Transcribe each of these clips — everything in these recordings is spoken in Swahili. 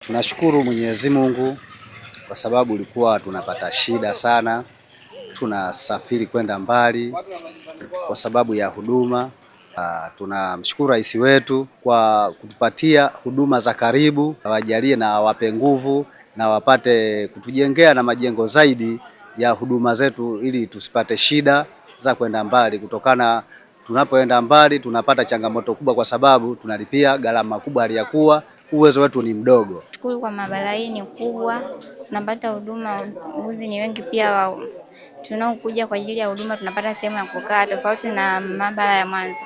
Tunashukuru Mwenyezi Mungu kwa sababu ilikuwa tunapata shida sana, tunasafiri kwenda mbali kwa sababu ya huduma. Tunamshukuru rais wetu kwa kutupatia huduma za karibu, awajalie na awape nguvu na wapate kutujengea na majengo zaidi ya huduma zetu ili tusipate shida za kwenda mbali. Kutokana tunapoenda mbali tunapata changamoto kubwa kwa sababu tunalipia gharama kubwa aliyakuwa uwezo wetu ni mdogo. Shukuru kwa maabara hii ni kubwa, tunapata huduma, wauguzi ni wengi pia tunaokuja kwa ajili ya huduma tunapata sehemu ya kukaa tofauti na maabara ya mwanzo.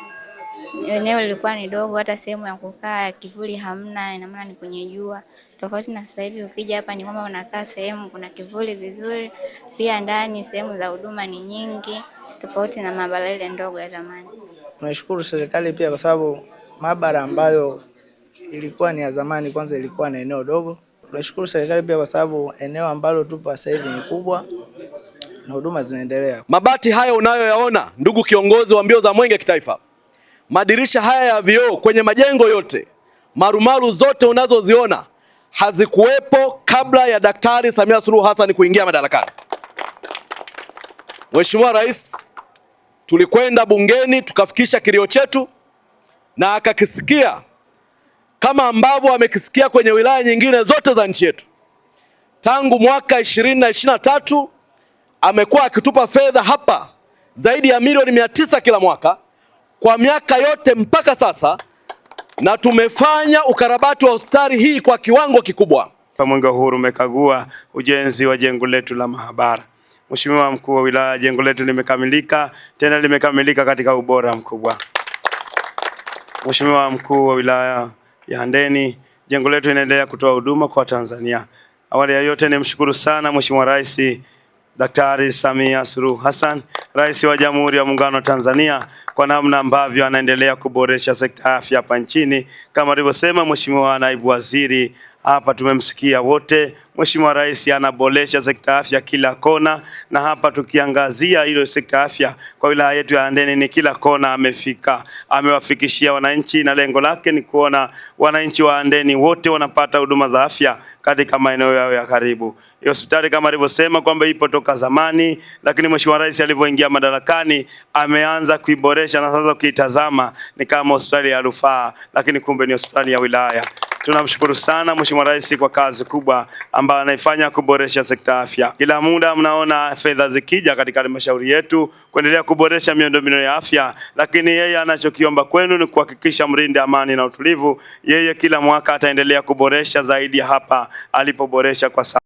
Eneo lilikuwa ni dogo, hata sehemu ya kukaa kivuli hamna, ina maana ni kwenye jua. Tofauti na sasa hivi ukija hapa ni kwamba unakaa sehemu kuna kivuli vizuri, pia ndani sehemu za huduma ni nyingi, tofauti na maabara ile ndogo ya zamani. Tunashukuru serikali pia kwa sababu maabara ambayo ilikuwa ni ya zamani kwanza ilikuwa na eneo dogo. Tunashukuru serikali pia kwa sababu eneo ambalo tupo sasa hivi ni kubwa na huduma zinaendelea. Mabati haya unayoyaona, ndugu kiongozi wa mbio za Mwenge kitaifa, madirisha haya ya vioo kwenye majengo yote, marumaru zote unazoziona hazikuwepo kabla ya Daktari Samia Suluhu Hassan kuingia madarakani. Mheshimiwa Rais, tulikwenda bungeni tukafikisha kilio chetu na akakisikia kama ambavyo amekisikia kwenye wilaya nyingine zote za nchi yetu. Tangu mwaka 2023 amekuwa akitupa fedha hapa zaidi ya milioni 900 kila mwaka kwa miaka yote mpaka sasa, na tumefanya ukarabati wa hospitali hii kwa kiwango kikubwa. Mwenge wa Uhuru umekagua ujenzi wa jengo letu la maabara. Mheshimiwa Mkuu wa Wilaya, jengo letu limekamilika, tena limekamilika katika ubora mkubwa. Mheshimiwa Mkuu wa Wilaya ya Handeni, jengo letu linaendelea kutoa huduma kwa Tanzania. Awali ya yote nimshukuru sana Mheshimiwa Rais Daktari Samia Suluhu Hassan, Rais wa Jamhuri ya Muungano wa Tanzania, kwa namna ambavyo anaendelea kuboresha sekta ya afya hapa nchini. Kama alivyosema Mheshimiwa Naibu Waziri hapa, tumemsikia wote. Mheshimiwa Rais anaboresha sekta ya afya kila kona, na hapa tukiangazia hilo sekta ya afya kwa wilaya yetu ya Handeni ni kila kona amefika, amewafikishia wananchi, na lengo lake ni kuona wananchi wa Handeni wote wanapata huduma za afya katika maeneo yao ya karibu. Hospitali kama alivyosema kwamba ipo toka zamani, lakini Mheshimiwa Rais alivyoingia madarakani ameanza kuiboresha, na sasa ukitazama ni kama hospitali ya rufaa, lakini kumbe ni hospitali ya wilaya. Tunamshukuru sana Mheshimiwa Rais kwa kazi kubwa ambayo anaifanya kuboresha sekta afya. Kila muda mnaona fedha zikija katika halmashauri yetu kuendelea kuboresha miundombinu ya afya, lakini yeye anachokiomba kwenu ni kuhakikisha mlinde amani na utulivu. Yeye kila mwaka ataendelea kuboresha zaidi hapa alipoboresha kwa sasa.